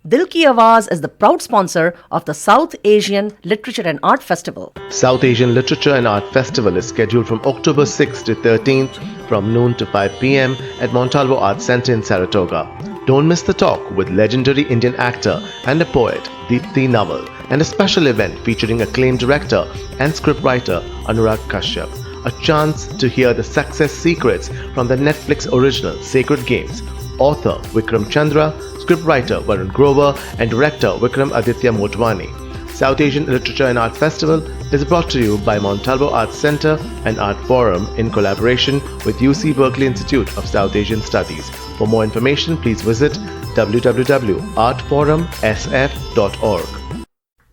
Dil Ki Awaz is the proud sponsor of the South Asian Literature and Art Festival. South Asian Literature and Art Festival is scheduled from October 6th to 13th from noon to 5 p.m. at Montalvo Arts Center in Saratoga. Don't miss the talk with legendary Indian actor and a poet, Deepthi Naval, and a special event featuring acclaimed director and scriptwriter Anurag Kashyap. A chance to hear the success secrets from the Netflix original Sacred Games. Author Vikram Chandra, scriptwriter Varun Grover, and director Vikram Aditya Motwani. South Asian Literature and Art Festival is brought to you by Montalvo Arts Center and Art Forum in collaboration with UC Berkeley Institute of South Asian Studies. For more information, please visit www.artforumsf.org.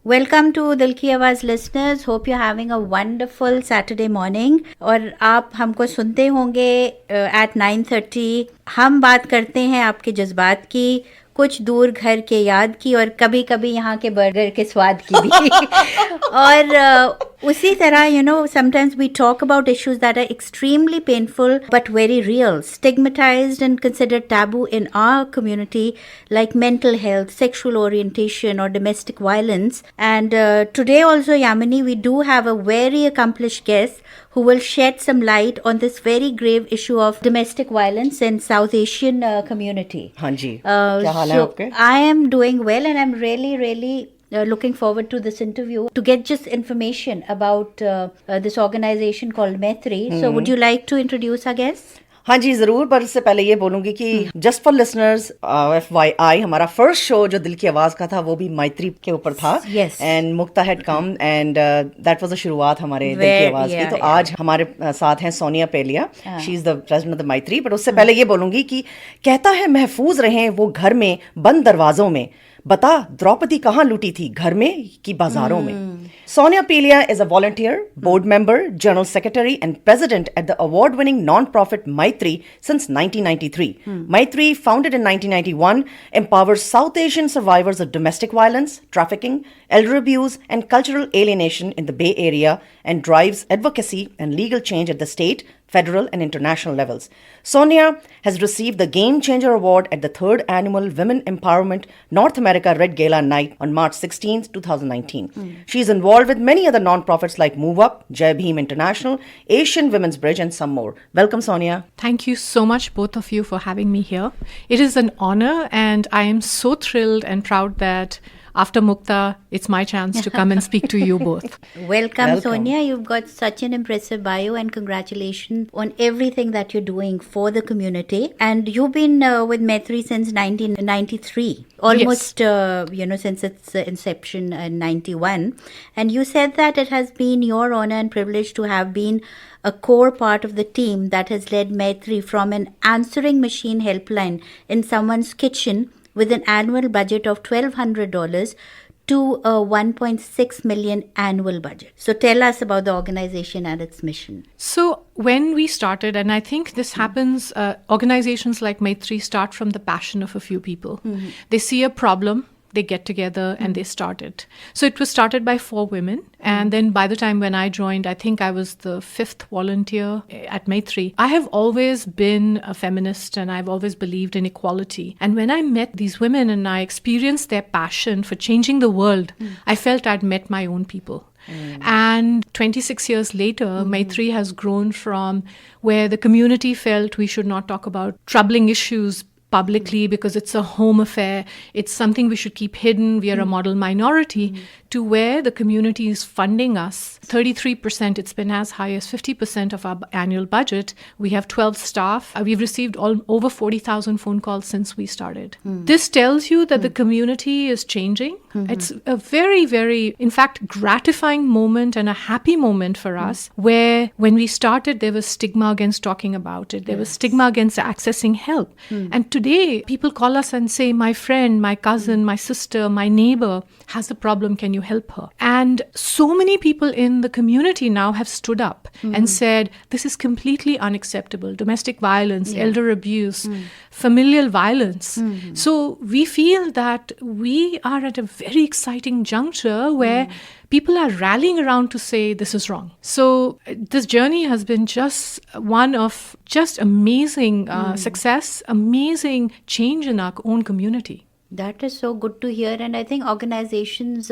Welcome to Dil Ki Awaaz listeners. Hope you having a wonderful Saturday morning. और आप हमको सुनते होंगे eight 9:30. हम बात करते हैं आपके जज्बात की, कुछ दूर घर के याद की, और कभी कभी यहाँ के बर्गर के स्वाद की भी. और उसी तरह sometimes we talk about issues that are extremely painful but very real, stigmatized and considered taboo in our community, like mental health, sexual orientation or domestic violence. And today also, Yamini, we do have a very accomplished guest who will shed some light on this very grave issue of domestic violence in South Asian community. हाँ जी, क्या हाल है आपके? I am doing well, and I'm really looking forward to this interview to get just information about this organization called Maitri. So would you like to introduce our guest? हाँ जी ज़रूर, पर इससे पहले ये बोलूँगी कि जस्ट फॉर लिसनर्स FYI, हमारा first show जो दिल की आवाज़ का था वो भी मैत्री के ऊपर था. And Mukta had come and that was the शुरुआत हमारे दिल की आवाज़ की. तो आज हमारे साथ हैं Sonia Pelia. She is the president of the Maitri. But उससे पहले ये बोलूँगी कि कहता है महफूज रहें वो घर में बंद दरवाजों में, बता द्रौपदी कहाँ लूटी थी, घर में कि बाजारों में. Sonya Pelia is a volunteer, board member, general secretary and president at the award-winning non-profit Maitri since 1993. Maitri, founded in 1991, empowers South Asian survivors of domestic violence, trafficking, elder abuse and cultural alienation in the Bay Area and drives advocacy and legal change at the state, federal and international levels. Sonia has received the Game Changer Award at the 3rd Annual Women Empowerment North America Red Gala Night on March 16, 2019. She is involved with many other non-profits like Move Up, Jai Bhim International, Asian Women's Bridge and some more. Welcome, Sonia. Thank you so much, both of you, for having me here. It is an honor, and I am so thrilled and proud that after Mukta, it's my chance to come and speak to you both. Welcome, Sonia. You've got such an impressive bio, and congratulations on everything that you're doing for the community. And you've been with Maitri since 1993, almost, since its inception in 91. And you said that it has been your honor and privilege to have been a core part of the team that has led Maitri from an answering machine helpline in someone's kitchen with an annual budget of $1,200 to a $1.6 million annual budget. So tell us about the organization and its mission. So when we started, and I think this happens, organizations like Maitri start from the passion of a few people. They see a problem, they get together and they start it. So it was started by 4 women. And then by the time when I joined, I think I was the 5th volunteer at Maitri. I have always been a feminist and I've always believed in equality. And when I met these women and I experienced their passion for changing the world, I felt I'd met my own people. And 26 years later, Maitri has grown from where the community felt we should not talk about troubling issues publicly because it's a home affair, it's something we should keep hidden, we are a model minority, to where the community is funding us. 33%, it's been as high as 50% of our annual budget. We have 12 staff. We've received over 40,000 phone calls since we started. This tells you that the community is changing. It's a very, very, in fact, gratifying moment and a happy moment for us, where when we started, there was stigma against talking about it. There was stigma against accessing help. And today, people call us and say, my friend, my cousin, my sister, my neighbor has a problem. Can you help her? And so many people in the community now have stood up and said, this is completely unacceptable. Domestic violence, elder abuse, familial violence. So we feel that we are at a very exciting juncture where people are rallying around to say this is wrong. So this journey has been just one of just amazing success, amazing change in our own community. That is so good to hear, and I think organizations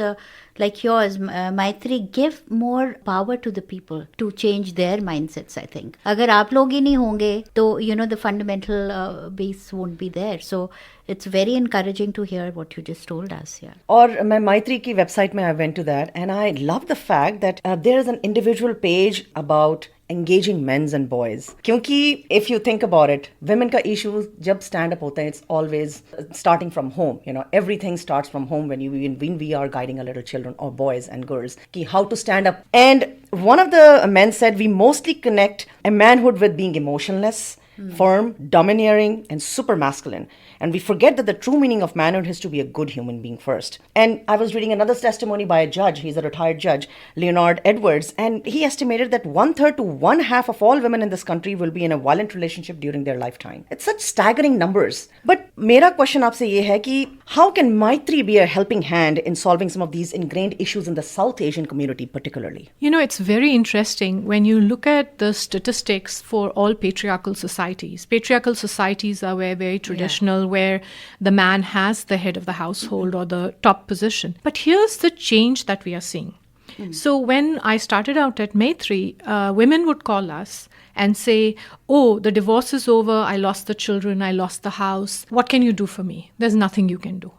like yours, Maitri, give more power to the people to change their mindsets. I think अगर आप लोग ही नहीं होंगे तो the fundamental base won't be there. So it's very encouraging to hear what you just told us. Yeah. और मैं Maitri की website में I went to that and I love the fact that there is an individual page about engaging men's and boys. क्योंकि if you think about it, women का issue जब stand up होता है, it's always starting from home. Everything starts from home when we are guiding our little children or boys and girls कि how to stand up. And one of the men said we mostly connect a manhood with being emotionless, firm, domineering, and super masculine. And we forget that the true meaning of manhood is to be a good human being first. And I was reading another testimony by a judge, he's a retired judge, Leonard Edwards, and he estimated that 1/3 to 1/2 of all women in this country will be in a violent relationship during their lifetime. It's such staggering numbers. But मेरा question आपसे ये है कि how can Maitri be a helping hand in solving some of these ingrained issues in the South Asian community particularly? It's very interesting when you look at the statistics for all patriarchal societies. Patriarchal societies are very traditional, where the man has the head of the household or the top position. But here's the change that we are seeing. So when I started out at Maitri, women would call us and say, oh, the divorce is over, I lost the children, I lost the house. What can you do for me? There's nothing you can do.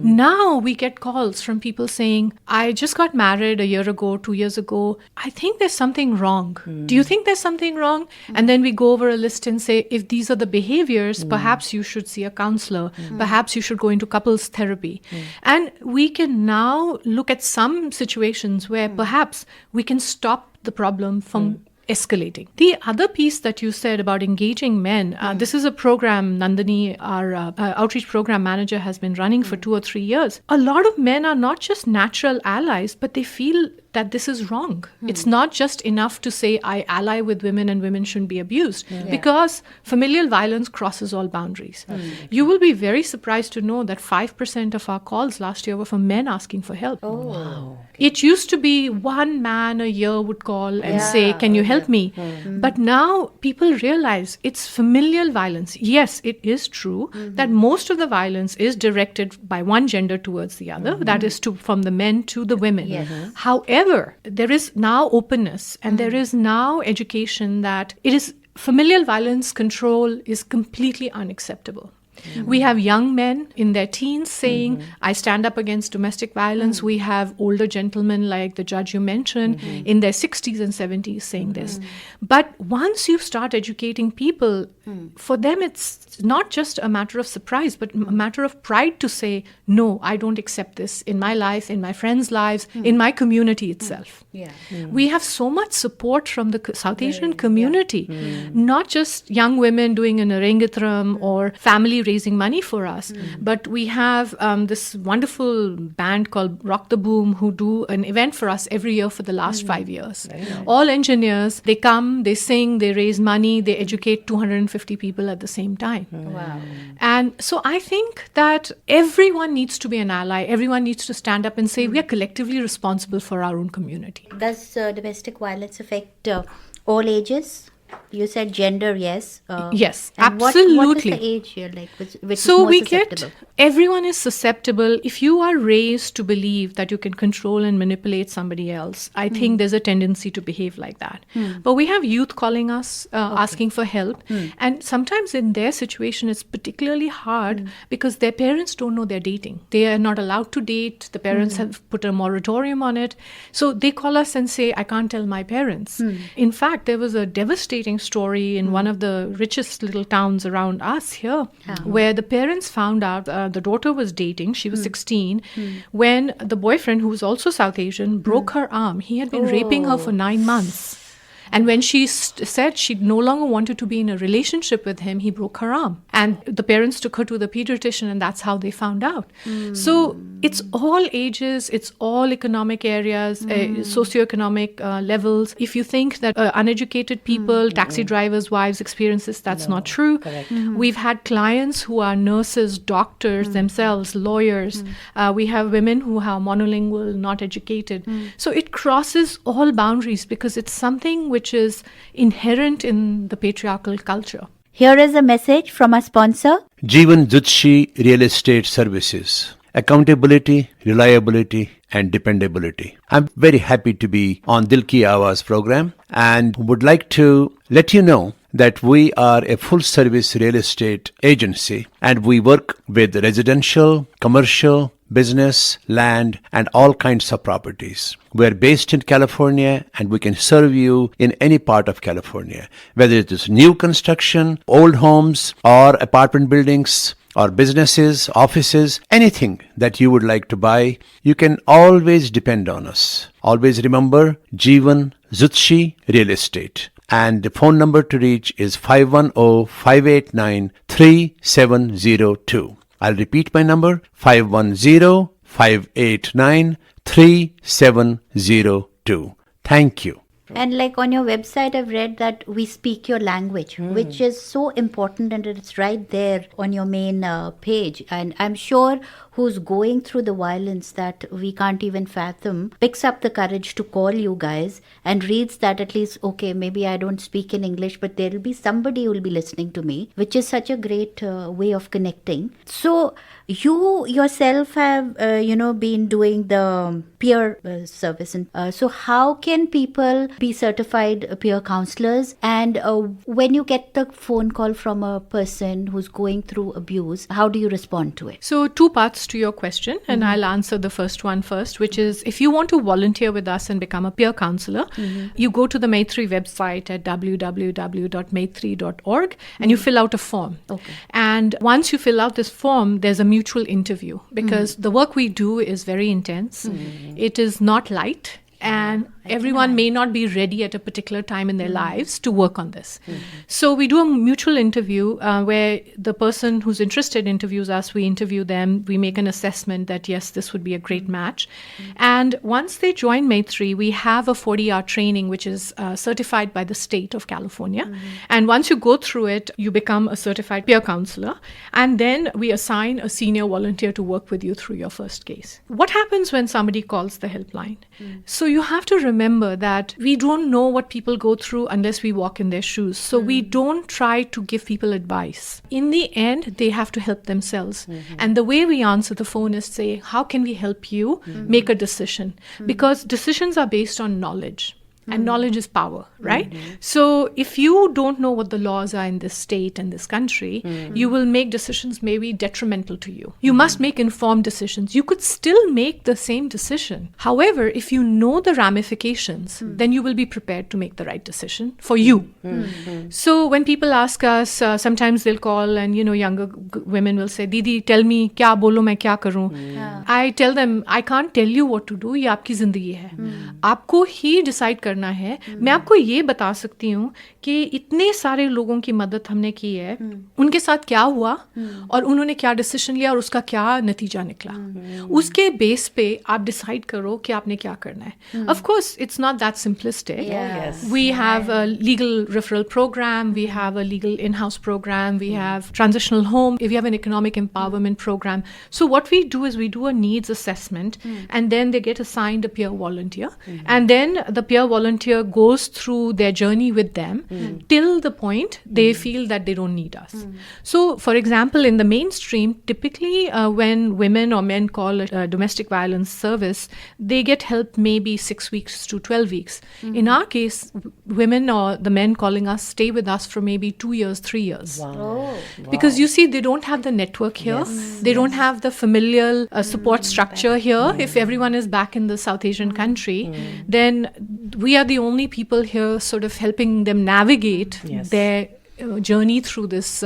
Now we get calls from people saying, I just got married a year ago, 2 years ago. I think there's something wrong. Do you think there's something wrong? And then we go over a list and say, if these are the behaviors, perhaps you should see a counselor. Perhaps you should go into couples therapy. And we can now look at some situations where perhaps we can stop the problem from escalating. The other piece that you said about engaging men, this is a program Nandini, our outreach program manager, has been running for 2 or 3 years. A lot of men are not just natural allies, but they feel that this is wrong. It's not just enough to say I ally with women and women shouldn't be abused, because familial violence crosses all boundaries. You will be very surprised to know that 5% of our calls last year were from men asking for help. Oh, wow. It used to be one man a year would call and say, can you help me? But now people realize it's familial violence. Yes, it is true that most of the violence is directed by one gender towards the other, that is from the men to the women. However, there is now openness and there is now education that familial violence control is completely unacceptable. We have young men in their teens saying, I stand up against domestic violence. We have older gentlemen like the judge you mentioned in their 60s and 70s saying this. But once you start educating people, for them it's not just a matter of surprise, but a matter of pride to say, no, I don't accept this in my life, in my friends' lives, in my community itself. We have so much support from the South Asian community, not just young women doing an arangatram or family raising money for us, but we have this wonderful band called Rock the Boom who do an event for us every year for the last 5 years. All engineers, they come, they sing, they raise money, they educate 250 people at the same time. Wow. And so I think that everyone needs to be an ally. Everyone needs to stand up and say, we are collectively responsible for our own community. Does domestic violence affect all ages? You said gender, yes. Yes, and absolutely. What is the age here, like, which so is more we susceptible? everyone is susceptible. If you are raised to believe that you can control and manipulate somebody else, I think there's a tendency to behave like that. But we have youth calling us, asking for help. And sometimes in their situation, it's particularly hard because their parents don't know they're dating. They are not allowed to date. The parents have put a moratorium on it. So they call us and say, I can't tell my parents. In fact, there was a devastating story in one of the richest little towns around us here, where the parents found out the daughter was dating. She was 16 when the boyfriend, who was also South Asian, broke her arm. He had been raping her for 9 months. And when she said she no longer wanted to be in a relationship with him, he broke her arm. And the parents took her to the pediatrician, and that's how they found out. So it's all ages, it's all economic areas, socioeconomic levels. If you think that uneducated people, taxi drivers' wives experience this, that's not true. We've had clients who are nurses, doctors themselves, lawyers. We have women who are monolingual, not educated. So it crosses all boundaries because it's something which is inherent in the patriarchal culture. Here is a message from our sponsor. Jeevan Jutshi Real Estate Services. Accountability, reliability, and dependability. I'm very happy to be on Dil Ki Awaz program and would like to let you know that we are a full-service real estate agency and we work with residential, commercial, business, land, and all kinds of properties. We're based in California and we can serve you in any part of California, whether it is new construction, old homes, or apartment buildings, or businesses, offices, anything that you would like to buy, you can always depend on us. Always remember Jeevan Jutshi Real Estate. And the phone number to reach is 510-589-3702. I'll repeat my number, 510-589-3702. Thank you. And like on your website, I've read that we speak your language, which is so important, and it's right there on your main page. And I'm sure who's going through the violence that we can't even fathom picks up the courage to call you guys and reads that at least, okay, maybe I don't speak in English, but there'll be somebody who will be listening to me, which is such a great way of connecting. So you yourself have, been doing the peer service. And so how can people be certified peer counselors? And when you get the phone call from a person who's going through abuse, how do you respond to it? So, two parts to your question, and I'll answer the first one first, which is if you want to volunteer with us and become a peer counselor, you go to the Maitri website at www.maitri.org and you fill out a form. Okay. And once you fill out this form, there's a mutual interview because the work we do is very intense. It is not light. And everyone may not be ready at a particular time in their lives to work on this. So we do a mutual interview where the person who's interested interviews us, we interview them, we make an assessment that yes, this would be a great match. And once they join Maitri, we have a 40-hour training which is certified by the state of California. And once you go through it, you become a certified peer counselor. And then we assign a senior volunteer to work with you through your first case. What happens when somebody calls the helpline? So you have to remember that we don't know what people go through unless we walk in their shoes. So we don't try to give people advice. In the end, they have to help themselves. And the way we answer the phone is say, how can we help you make a decision? Because decisions are based on knowledge. And knowledge is power, right? So if you don't know what the laws are in this state and this country, you will make decisions maybe detrimental to you. You must make informed decisions. You could still make the same decision. However, if you know the ramifications, then you will be prepared to make the right decision for you. So when people ask us, sometimes they'll call and, younger women will say, Didi, tell me, kya bolo, main kya karun? I tell them, I can't tell you what to do. ये आपकी जिंदगी है. आपको ही decide करना है. मैं आपको ये बता सकती हूँ कि इतने सारे लोगों की मदद हमने की है, उनके साथ क्या हुआ और उन्होंने क्या डिसीजन लिया और उसका क्या नतीजा निकला. उसके बेस पे आप डिसाइड करो कि आपने क्या करना है. Of course, it's not that simplistic. We have a legal referral program, we have a legal in-house program, we have transitional home, we have an economic empowerment program. So what we do is we do a needs assessment and then they get assigned a peer volunteer and then the peer volunteer goes through their journey with them till the point they feel that they don't need us. So, for example, in the mainstream, typically when women or men call a domestic violence service, they get help maybe 6 weeks to 12 weeks. In our case, women or the men calling us stay with us for maybe 2 years, 3 years. Because you see, they don't have the network here. They don't have the familial support structure here. If everyone is back in the South Asian country, then we are the only people here sort of helping them navigate their journey through this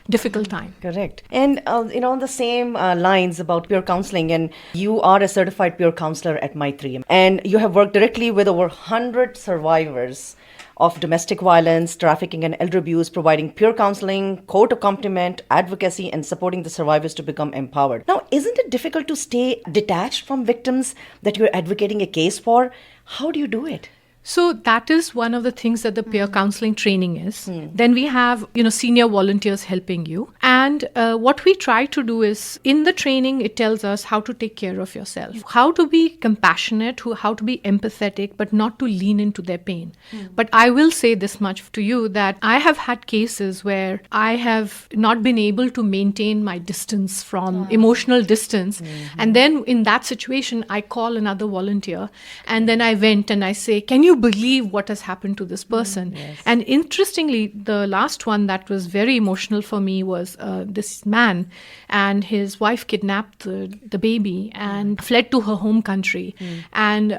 difficult time. Correct. And, on the same lines about peer counseling, and you are a certified peer counselor at Maitri, and you have worked directly with over 100 survivors of domestic violence, trafficking, and elder abuse, providing peer counseling, court accompaniment, advocacy, and supporting the survivors to become empowered. Now, isn't it difficult to stay detached from victims that you're advocating a case for? How do you do it? So that is one of the things that the peer counseling training is. Then we have, senior volunteers helping you. And what we try to do is, in the training, it tells us how to take care of yourself, how to be compassionate, how to be empathetic, but not to lean into their pain. But I will say this much to you, that I have had cases where I have not been able to maintain my distance from emotional distance. And then in that situation, I call another volunteer, and then I vent and I say, can you believe what has happened to this person? And interestingly, the last one that was very emotional for me was this man, and his wife kidnapped the baby and fled to her home country. And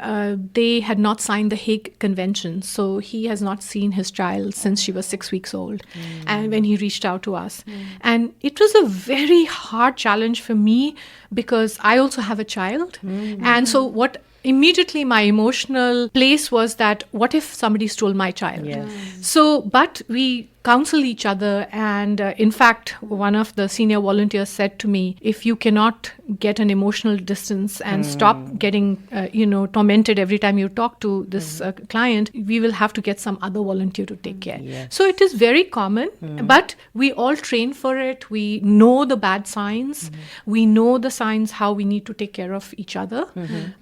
they had not signed the Hague Convention, so he has not seen his child since she was 6 weeks old. And when he reached out to us, and it was a very hard challenge for me, because I also have a child. And so what immediately my emotional place was that, what if somebody stole my child? So, but we counsel each other, and in fact, one of the senior volunteers said to me, if you cannot get an emotional distance and stop getting tormented every time you talk to this client, we will have to get some other volunteer to take care. So it is very common, but we all train for it. We know the bad signs. We know the signs how we need to take care of each other.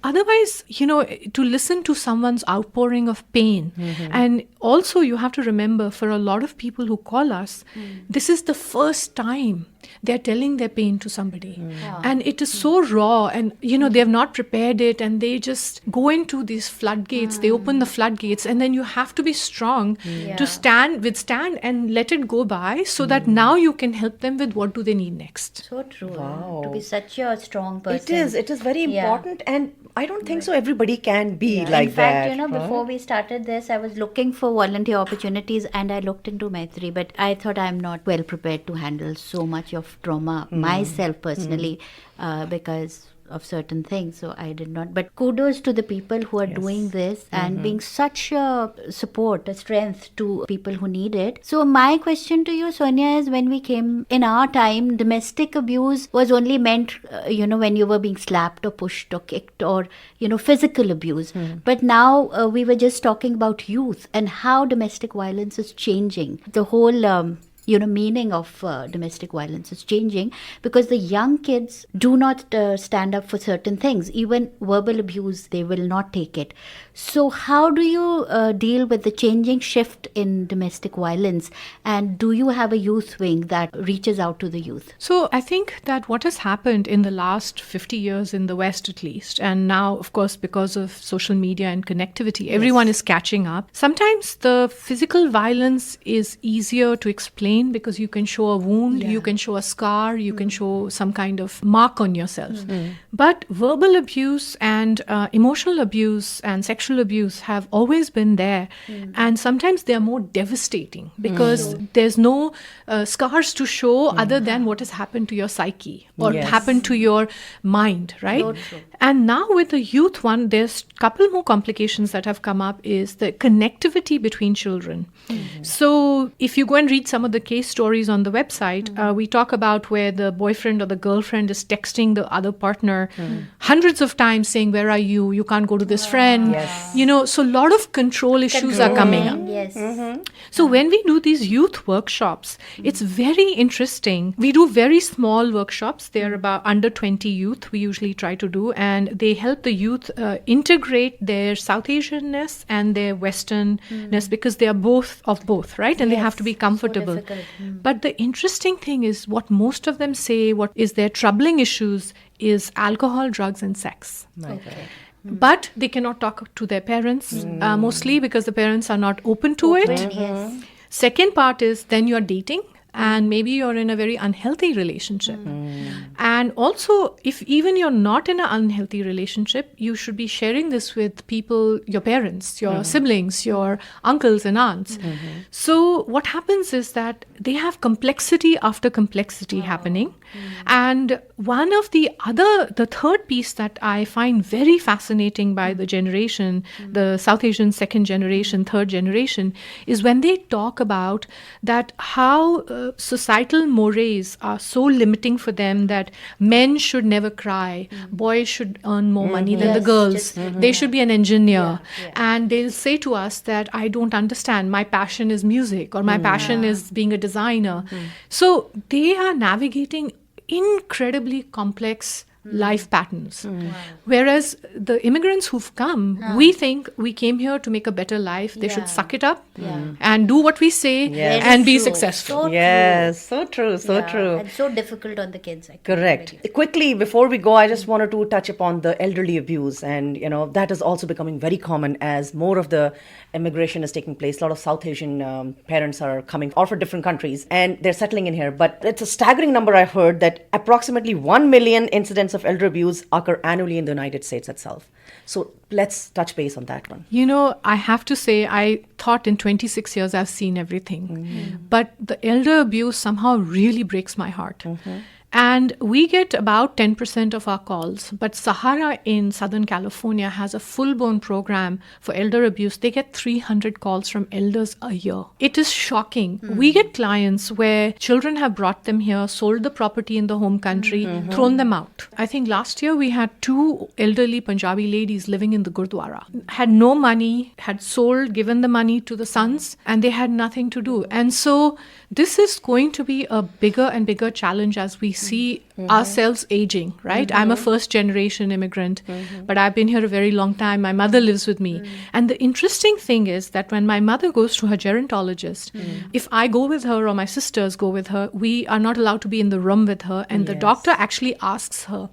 Otherwise, to listen to someone's outpouring of pain, and also you have to remember, for a lot of people who call us, this is the first time they're telling their pain to somebody. And it is so raw, and they have not prepared it, and they just go into these floodgates. They open the floodgates, and then you have to be strong to withstand and let it go by, so that now you can help them with what do they need next. So true. To be such a strong person. It is very important, and I don't think so everybody can be like in fact, that. Before we started this, I was looking for volunteer opportunities, and I looked into Maitri, but I thought I'm not well prepared to handle so much of trauma myself personally, because of certain things, so I did not. But kudos to the people who are doing this and being such a support, a strength to people who need it. So my question to you, Sonya, is, when we came in our time, domestic abuse was only meant, when you were being slapped or pushed or kicked, or physical abuse. But now we were just talking about youth and how domestic violence is changing. The whole meaning of domestic violence is changing, because the young kids do not stand up for certain things. Even verbal abuse, they will not take it. So how do you deal with the changing shift in domestic violence? And do you have a youth wing that reaches out to the youth? So I think that what has happened in the last 50 years in the West, at least, and now, of course, because of social media and connectivity, everyone is catching up. Sometimes the physical violence is easier to explain, because you can show a wound, you can show a scar, you can show some kind of mark on yourself. But verbal abuse and emotional abuse and sexual abuse have always been there. And sometimes they are more devastating, because there's no scars to show other than what has happened to your psyche or happened to your mind, right? And now with the youth one, there's a couple more complications that have come up, is the connectivity between children. So if you go and read some of the case stories on the website, we talk about where the boyfriend or the girlfriend is texting the other partner hundreds of times saying, where are you? You can't go to this friend. So a lot of control issues are coming up. So when we do these youth workshops, it's very interesting. We do very small workshops. They're about under 20 youth we usually try to do, and they help the youth integrate their South Asianness and their Westernness, because they are both of both, right? And they have to be comfortable. But the interesting thing is, what most of them say, what is their troubling issues, is alcohol, drugs, and sex. But they cannot talk to their parents, mostly because the parents are not open to it. Second part is, then you're dating, and maybe you're in a very unhealthy relationship. And also, if even you're not in an unhealthy relationship, you should be sharing this with people, your parents, your siblings, your uncles and aunts. So what happens is that they have complexity after complexity happening. And the third piece that I find very fascinating by the generation, the South Asian second generation, third generation, is when they talk about that how societal mores are so limiting for them that men should never cry, boys should earn more money than the girls, they should be an engineer. And they'll say to us that I don't understand, my passion is music or my passion is being a designer. So they are navigating incredibly complex life patterns. Whereas the immigrants who've come, we think we came here to make a better life. They should suck it up and do what we say and be successful. So Yes, so true, so true. And so difficult on the kids. I can Correct. imagine. Quickly, before we go, I just wanted to touch upon the elderly abuse. And, that is also becoming very common as more of the immigration is taking place. A lot of South Asian parents are coming all for different countries and they're settling in here. But it's a staggering number I've heard that approximately 1 million incidents of elder abuse occur annually in the United States itself. So let's touch base on that one. I have to say, I thought in 26 years I've seen everything. But the elder abuse somehow really breaks my heart. And we get about 10% of our calls. But Sahara in Southern California has a full-blown program for elder abuse. They get 300 calls from elders a year. It is shocking. We get clients where children have brought them here, sold the property in the home country, thrown them out. I think last year we had 2 elderly Punjabi ladies living in the Gurdwara. Had no money, had sold, given the money to the sons, and they had nothing to do. And so this is going to be a bigger and bigger challenge as we see ourselves aging, right? I'm a first generation immigrant, but I've been here a very long time. My mother lives with me. And the interesting thing is that when my mother goes to her gerontologist, if I go with her or my sisters go with her, we are not allowed to be in the room with her. And the doctor actually asks her,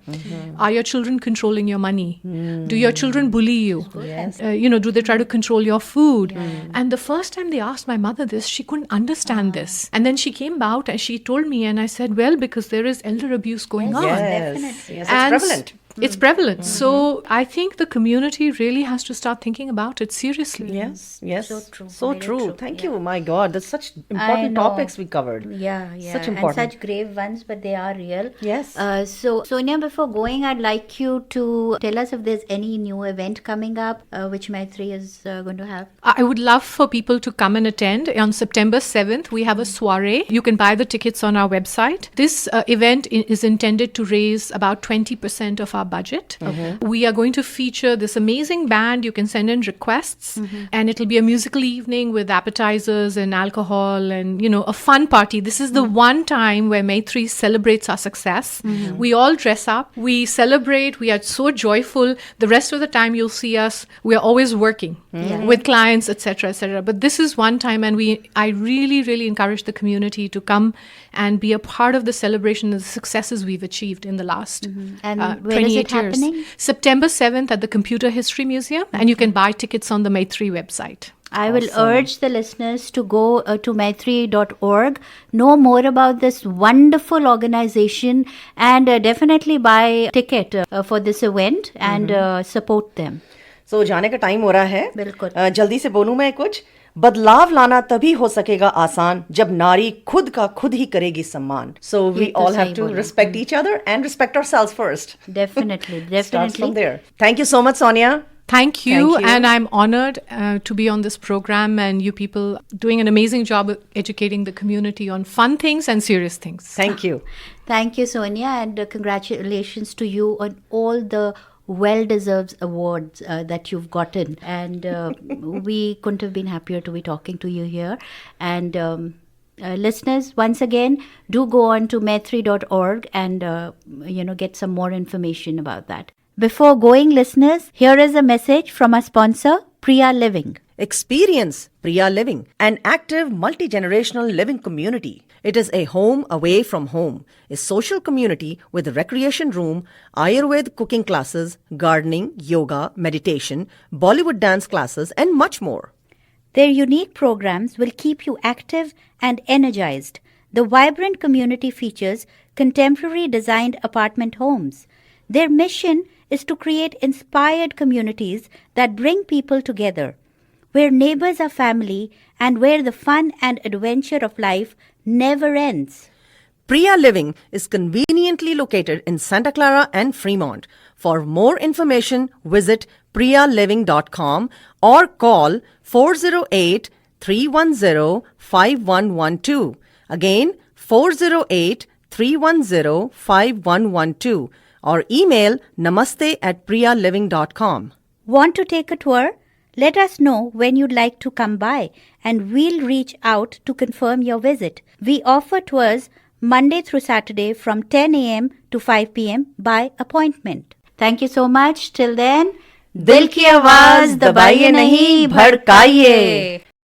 are your children controlling your money? Do your children bully you? Do they try to control your food? And the first time they asked my mother this, she couldn't understand this. And then she came out and she told me, and I said, well, because there is elder abuse going on. Yes, it's And prevalent. It's prevalent. So I think the community really has to start thinking about it seriously. Yes. So true. So Very true. true. Thank you. My God, that's such important know. topics we covered. Yeah. Such And important. such grave ones, but they are real. Yes. So, Sonia, before going, I'd like you to tell us if there's any new event coming up which Maitri is going to have. I would love for people to come and attend. On September 7th, we have a soiree. You can buy the tickets on our website. This event is intended to raise about 20% of our budget. We are going to feature this amazing band. You can send in requests and it'll be a musical evening with appetizers and alcohol and, a fun party. This is the one time where Maitri celebrates our success. We all dress up. We celebrate. We are so joyful. The rest of the time you'll see us. We are always working with clients, etc., etc. But this is one time and I really, really encourage the community to come and be a part of the celebration of the successes we've achieved in the last And 28 where is it years. happening? September 7th at the Computer History Museum, and you can buy tickets on the Maitri website. I will urge the listeners to go to maitri.org, know more about this wonderful organization, and definitely buy a ticket for this event and support them. So जाने का time हो रहा है. बिल्कुल. जल्दी से बोलूं मैं कुछ. बदलाव लाना तभी हो सकेगा आसान जब नारी खुद का खुद ही करेगी सम्मान. So we तो all सही have to बोला. respect each other and respect ourselves first. Definitely. Starts from there. Thank you so much, Sonia. Thank you, Thank you. and I'm honored to be on this program and you people doing an amazing job of educating the community on fun things and serious things. Thank you. Thank you, Sonia, and congratulations to you on all the well-deserved awards that you've gotten. And we couldn't have been happier to be talking to you here. And listeners, once again, do go on to maitri.org and get some more information about that. Before going, listeners, here is a message from our sponsor, Priya Living. Experience Priya Living, an active multi-generational living community. It is a home away from home, a social community with a recreation room, Ayurveda cooking classes, gardening, yoga, meditation, Bollywood dance classes, and much more. Their unique programs will keep you active and energized. The vibrant community features contemporary designed apartment homes. Their mission is to create inspired communities that bring people together, where neighbors are family and where the fun and adventure of life never ends. Priya Living is conveniently located in Santa Clara and Fremont. For more information, visit priyaliving.com or call 408-310-5112. Again, 408-310-5112 or email namaste@priyaliving.com. Want to take a tour? Let us know when you'd like to come by and we'll reach out to confirm your visit. We offer tours Monday through Saturday from 10 a.m. to 5 p.m. by appointment. Thank you so much. Till then, दिल की आवाज दबाइए नहीं भड़काइए.